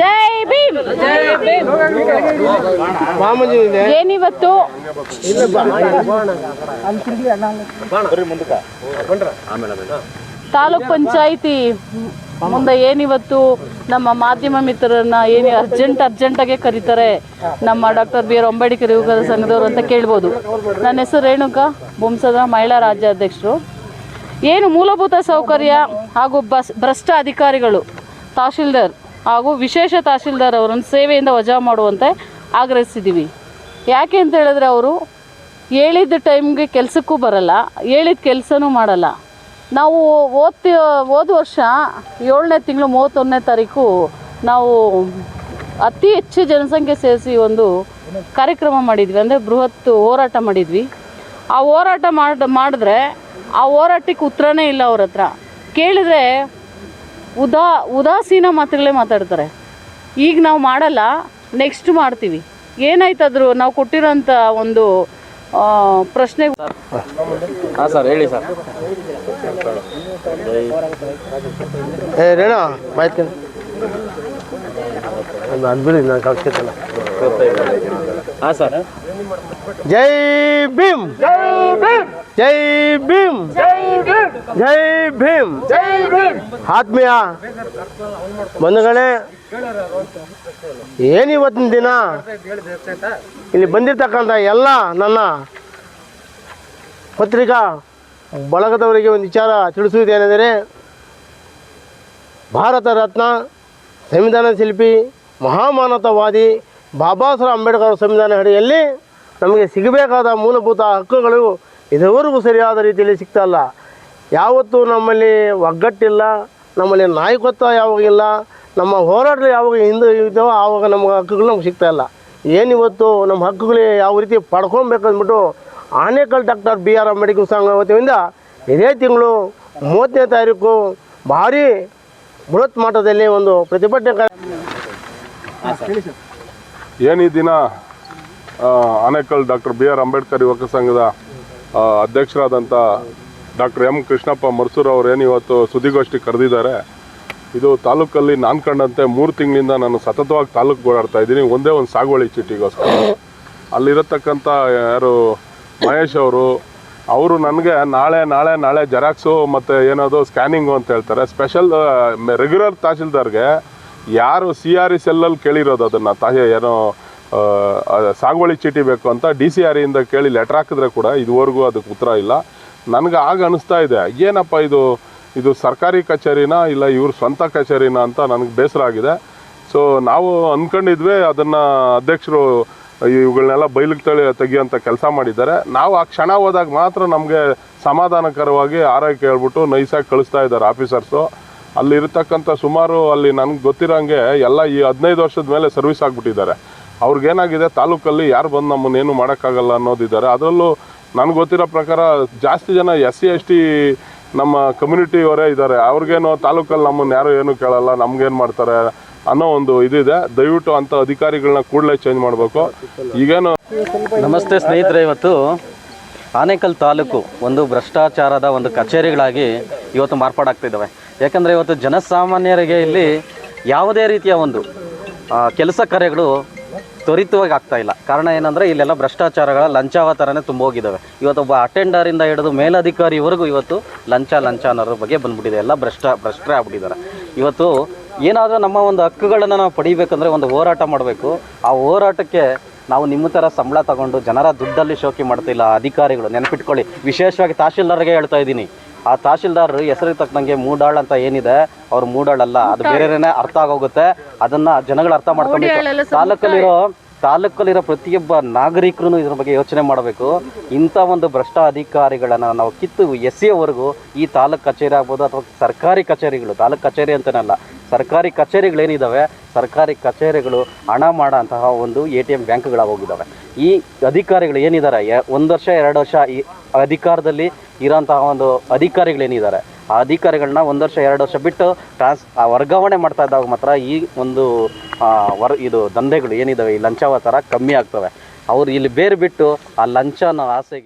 ಜೈ ಭೀಮ್. ಏನಿವತ್ತು ತಾಲೂಕ್ ಪಂಚಾಯಿತಿ ಮುಂದೆ ಏನಿವತ್ತು ನಮ್ಮ ಮಾಧ್ಯಮ ಮಿತ್ರರನ್ನ ಏನು ಅರ್ಜೆಂಟಾಗೆ ಕರೀತಾರೆ ನಮ್ಮ ಡಾಕ್ಟರ್ ಬಿ ಆರ್ ಅಂಬೇಡ್ಕರ್ ಯುವಕರ ಸಂಘದವರು ಅಂತ ಕೇಳ್ಬೋದು. ನನ್ನ ಹೆಸರು ರೇಣುಕಾ, ಬೊಮ್ಮಸಂದ್ರ ಮಹಿಳಾ ರಾಜ್ಯಾಧ್ಯಕ್ಷರು. ಏನು ಮೂಲಭೂತ ಸೌಕರ್ಯ ಹಾಗೂ ಭ್ರಷ್ಟ ಅಧಿಕಾರಿಗಳು ತಹಶೀಲ್ದಾರ್ ಹಾಗೂ ವಿಶೇಷ ತಹಶೀಲ್ದಾರ್ ಅವರನ್ನು ಸೇವೆಯಿಂದ ವಜಾ ಮಾಡುವಂತೆ ಆಗ್ರಹಿಸಿದ್ದೀವಿ. ಯಾಕೆ ಅಂತ ಹೇಳಿದ್ರೆ ಅವರು ಹೇಳಿದ ಟೈಮ್ಗೆ ಕೆಲಸಕ್ಕೂ ಬರಲ್ಲ, ಹೇಳಿದ ಕೆಲಸನೂ ಮಾಡಲ್ಲ. ನಾವು ಹೋದ ವರ್ಷ 7ನೇ ತಿಂಗಳು 31ನೇ ತಾರೀಕು ನಾವು ಅತಿ ಹೆಚ್ಚು ಜನಸಂಖ್ಯೆ ಸೇರಿಸಿ ಒಂದು ಕಾರ್ಯಕ್ರಮ ಮಾಡಿದ್ವಿ, ಅಂದರೆ ಬೃಹತ್ ಹೋರಾಟ ಮಾಡಿದ್ವಿ. ಆ ಹೋರಾಟ ಮಾಡಿದ್ರೆ ಆ ಹೋರಾಟಕ್ಕೆ ಉತ್ತರನೇ ಇಲ್ಲ. ಅವ್ರ ಹತ್ರ ಕೇಳಿದ್ರೆ ಉದಾಸೀನ ಮಾತುಗಳೇ ಮಾತಾಡ್ತಾರೆ. ಈಗ ನಾವು ಮಾಡಲ್ಲ, ನೆಕ್ಸ್ಟ್ ಮಾಡ್ತೀವಿ. ಏನಾಯ್ತಾದ್ರು ನಾವು ಕೊಟ್ಟಿರೋಂಥ ಒಂದು ಪ್ರಶ್ನೆ. ಹಾಂ ಸರ್, ಹೇಳಿ ಸರ್. ರೇಣಾ ಮಾಹಿತಿ ನಾನು ಕಳ್ಸ್ಕೊತಲ್ಲ. ಹಾಂ ಸರ್. ಜೈ ಭೀಮ್, ಜೈ ಭೀಮ್, ಜೈ ಭೀಮ್, ಜೈ ಭೀಮ್, ಜೈ ಭೀಮ್. ಆತ್ಮೀಯ ಬಂಧುಗಳೇ, ಏನಿವತ್ತಿನ ದಿನ ಇಲ್ಲಿ ಬಂದಿರ್ತಕ್ಕಂಥ ಎಲ್ಲ ನನ್ನ ಪತ್ರಿಕಾ ಬಳಗದವರಿಗೆ ಒಂದು ವಿಚಾರ ತಿಳಿಸುವುದೇನೆಂದರೆ, ಭಾರತ ರತ್ನ, ಸಂವಿಧಾನ ಶಿಲ್ಪಿ, ಮಹಾಮಾನವತಾವಾದಿ ಬಾಬಾ ಸಾಹೇಬ್ ಅಂಬೇಡ್ಕರ್ ಸಂವಿಧಾನ ಅಡಿಯಲ್ಲಿ ನಮಗೆ ಸಿಗಬೇಕಾದ ಮೂಲಭೂತ ಹಕ್ಕುಗಳು ಇದುವರೆಗೂ ಸರಿಯಾದ ರೀತಿಯಲ್ಲಿ ಸಿಗ್ತಾಯಿಲ್ಲ. ಯಾವತ್ತೂ ನಮ್ಮಲ್ಲಿ ಒಗ್ಗಟ್ಟಿಲ್ಲ, ನಮ್ಮಲ್ಲಿ ನಾಯಕತ್ವ ಯಾವಾಗಿಲ್ಲ, ನಮ್ಮ ಹೋರಾಟಗಳು ಯಾವಾಗ ಹಿಂದೆ ಇದ್ದಾವೋ ಆವಾಗ ನಮ್ಮ ಹಕ್ಕುಗಳು ನಮ್ಗೆ ಸಿಗ್ತಾಯಿಲ್ಲ. ಏನಿವತ್ತು ನಮ್ಮ ಹಕ್ಕುಗಳು ಯಾವ ರೀತಿ ಪಡ್ಕೊಬೇಕಂದ್ಬಿಟ್ಟು Anekal doctor B R Ambedkar ಸಂಘ ವತಿಯಿಂದ ಇದೇ ತಿಂಗಳು 30ನೇ ತಾರೀಕು ಭಾರೀ ಬೃಹತ್ ಮಟ್ಟದಲ್ಲಿ ಒಂದು ಪ್ರತಿಭಟನೆ. ಏನು ಈ ದಿನ Anekal doctor B R Ambedkar ಯುವಕ ಸಂಘದ ಅಧ್ಯಕ್ಷರಾದಂಥ ಡಾಕ್ಟರ್ ಎಂ ಕೃಷ್ಣಪ್ಪ ಮರ್ಸೂರ್ ಅವರು ಏನು ಇವತ್ತು ಸುದ್ದಿಗೋಷ್ಠಿ ಕರೆದಿದ್ದಾರೆ. ಇದು ತಾಲೂಕಲ್ಲಿ ನಾನು ಕಂಡಂತೆ 3 ತಿಂಗಳಿಂದ ನಾನು ಸತತವಾಗಿ ತಾಲೂಕು ಓಡಾಡ್ತಾ ಇದ್ದೀನಿ, ಒಂದೇ ಒಂದು ಸಾಗುವಳಿ ಚೀಟಿಗೋಸ್ಕರ. ಅಲ್ಲಿರತಕ್ಕಂಥ ಯಾರು ಮಹೇಶ್ ಅವರು ನನಗೆ ನಾಳೆ ಜೆರಾಕ್ಸು ಮತ್ತು ಏನದು ಸ್ಕ್ಯಾನಿಂಗು ಅಂತ ಹೇಳ್ತಾರೆ. ಸ್ಪೆಷಲ್ ರೆಗ್ಯುಲರ್ ತಹಶೀಲ್ದಾರ್ಗೆ ಯಾರು CRSL ಕೇಳಿರೋದು ಅದನ್ನು ಏನೋ ಸಾಗುವಳಿ ಚೀಟಿ ಬೇಕು ಅಂತ DCREಯಿಂದ ಕೇಳಿ ಲೆಟ್ರ್ ಹಾಕಿದ್ರೆ ಕೂಡ ಇದುವರೆಗೂ ಅದಕ್ಕೆ ಉತ್ತರ ಇಲ್ಲ. ನನಗೆ ಆಗ ಅನಿಸ್ತಾ ಇದೆ, ಏನಪ್ಪ ಇದು ಸರ್ಕಾರಿ ಕಚೇರಿನ ಇಲ್ಲ ಇವ್ರ ಸ್ವಂತ ಕಚೇರಿನ ಅಂತ ನನಗೆ ಬೇಸರ ಆಗಿದೆ. ಸೊ ನಾವು ಅಂದ್ಕೊಂಡಿದ್ವಿ ಅದನ್ನು ಅಧ್ಯಕ್ಷರು ಇವುಗಳನ್ನೆಲ್ಲ ಬಯಲಿಗೆ ತೆಗಿಯೋಂಥ ಕೆಲಸ ಮಾಡಿದ್ದಾರೆ. ನಾವು ಆ ಕ್ಷಣ ಹೋದಾಗ ಮಾತ್ರ ನಮಗೆ ಸಮಾಧಾನಕರವಾಗಿ ಆರೈಕೆ ಹೇಳ್ಬಿಟ್ಟು ನೈಸಾಗಿ ಕಳಿಸ್ತಾ ಇದ್ದಾರೆ ಆಫೀಸರ್ಸು. ಅಲ್ಲಿರ್ತಕ್ಕಂಥ ಸುಮಾರು ಅಲ್ಲಿ ನನಗೆ ಗೊತ್ತಿರೋಂಗೆ ಎಲ್ಲ ಈ 15 ವರ್ಷದ ಮೇಲೆ ಸರ್ವಿಸ್ ಆಗಿಬಿಟ್ಟಿದ್ದಾರೆ. ಅವ್ರಿಗೇನಾಗಿದೆ, ತಾಲೂಕಲ್ಲಿ ಯಾರು ಬಂದು ನಮ್ಮನ್ನೇನು ಮಾಡೋಕ್ಕಾಗಲ್ಲ ಅನ್ನೋದಿದ್ದಾರೆ. ಅದರಲ್ಲೂ ನನಗೆ ಗೊತ್ತಿರೋ ಪ್ರಕಾರ ಜಾಸ್ತಿ ಜನ SC ST ನಮ್ಮ ಕಮ್ಯುನಿಟಿಯವರೇ ಇದ್ದಾರೆ. ಅವ್ರಿಗೇನು ತಾಲೂಕಲ್ಲಿ ನಮ್ಮನ್ನು ಯಾರು ಏನು ಕೇಳಲ್ಲ, ನಮ್ಗೇನು ಮಾಡ್ತಾರೆ ಅನ್ನೋ ಒಂದು ಇದಿದೆ. ದಯವಿಟ್ಟು ಅಂಥ ಅಧಿಕಾರಿಗಳನ್ನ ಕೂಡಲೇ ಚೇಂಜ್ ಮಾಡಬೇಕು. ಈಗೇನು ನಮಸ್ತೆ ಸ್ನೇಹಿತರೆ, ಇವತ್ತು ಆನೇಕಲ್ ತಾಲೂಕು ಒಂದು ಭ್ರಷ್ಟಾಚಾರದ ಒಂದು ಕಚೇರಿಗಳಾಗಿ ಇವತ್ತು ಮಾರ್ಪಾಡಾಗ್ತಿದ್ದಾವೆ. ಯಾಕಂದರೆ ಇವತ್ತು ಜನಸಾಮಾನ್ಯರಿಗೆ ಇಲ್ಲಿ ಯಾವುದೇ ರೀತಿಯ ಒಂದು ಕೆಲಸ ಕಾರ್ಯಗಳು ತ್ವರಿತವಾಗಿ ಆಗ್ತಾ ಇಲ್ಲ. ಕಾರಣ ಏನಂದರೆ ಇಲ್ಲೆಲ್ಲ ಭ್ರಷ್ಟಾಚಾರಗಳ ಲಂಚಾವತಾರನೇ ತುಂಬೋಗಿದ್ದಾವೆ. ಇವತ್ತು ಒಬ್ಬ ಅಟೆಂಡರಿಂದ ಹಿಡಿದು ಮೇಲಧಿಕಾರಿವರೆಗೂ ಇವತ್ತು ಲಂಚ ಅನ್ನೋದ್ರ ಬಗ್ಗೆ ಬಂದ್ಬಿಟ್ಟಿದೆ. ಎಲ್ಲ ಭ್ರಷ್ಟರೇ ಆಗ್ಬಿಟ್ಟಿದ್ದಾರೆ. ಇವತ್ತು ಏನಾದರೂ ನಮ್ಮ ಒಂದು ಹಕ್ಕುಗಳನ್ನು ನಾವು ಪಡಿಬೇಕಂದ್ರೆ ಒಂದು ಹೋರಾಟ ಮಾಡಬೇಕು. ಆ ಹೋರಾಟಕ್ಕೆ ನಾವು ನಿಮ್ಮ ಥರ ಸಂಬಳ ತಗೊಂಡು ಜನರ ದುಡ್ಡಲ್ಲಿ ಶೋಕಿ ಮಾಡ್ತಿಲ್ಲ ಅಧಿಕಾರಿಗಳು. ನೆನಪಿಟ್ಕೊಳ್ಳಿ, ವಿಶೇಷವಾಗಿ ತಹಶೀಲ್ದಾರ್ಗೆ ಹೇಳ್ತಾ ಇದ್ದೀನಿ. ಆ ತಹಶೀಲ್ದಾರ್ ಹೆಸರಿಗೆ ತಕ್ಕಂಗೆ ಮೂಡಾಳ್ ಅಂತ ಏನಿದೆ, ಅವ್ರು ಮೂಡಾಳಲ್ಲ, ಅದು ಬೇರೆನೇ ಅರ್ಥ ಆಗೋಗುತ್ತೆ. ಅದನ್ನು ಜನಗಳು ಅರ್ಥ ಮಾಡ್ಕೊಬೇಕು. ತಾಲೂಕಲ್ಲಿರೋ ಪ್ರತಿಯೊಬ್ಬ ನಾಗರಿಕರು ಇದ್ರ ಬಗ್ಗೆ ಯೋಚನೆ ಮಾಡಬೇಕು. ಇಂಥ ಒಂದು ಭ್ರಷ್ಟ ಅಧಿಕಾರಿಗಳನ್ನು ನಾವು ಕಿತ್ತು ಎಸೆಯವರೆಗೂ ಈ ತಾಲೂಕು ಕಚೇರಿ ಆಗ್ಬೋದು ಅಥವಾ ಸರ್ಕಾರಿ ಕಚೇರಿಗಳು, ತಾಲೂಕು ಕಚೇರಿ ಅಂತನಲ್ಲ, ಸರ್ಕಾರಿ ಕಚೇರಿಗಳೇನಿದ್ದಾವೆ, ಸರ್ಕಾರಿ ಕಚೇರಿಗಳು ಹಣ ಮಾಡೋ ಅಂತಹ ಒಂದು ATM ಬ್ಯಾಂಕ್ಗಳಾಗೋಗಿದ್ದಾವೆ. ಈ ಅಧಿಕಾರಿಗಳು ಏನಿದ್ದಾರೆ 1 ವರ್ಷ 2 ವರ್ಷ ಈ ಅಧಿಕಾರದಲ್ಲಿ ಇರೋಂತಹ ಒಂದು ಅಧಿಕಾರಿಗಳೇನಿದ್ದಾರೆ, ಆ ಅಧಿಕಾರಿಗಳನ್ನ 1 ವರ್ಷ 2 ವರ್ಷ ಬಿಟ್ಟು ವರ್ಗಾವಣೆ ಮಾಡ್ತಾ ಇದ್ದಾಗ ಮಾತ್ರ ಈ ಒಂದು ಇದು ದಂಧೆಗಳು ಏನಿದ್ದಾವೆ, ಈ ಲಂಚಾವತಾರ ಕಮ್ಮಿ ಆಗ್ತವೆ. ಅವ್ರು ಇಲ್ಲಿ ಬೇರೆ ಬಿಟ್ಟು ಆ ಲಂಚನ ಆಸೆಗೆ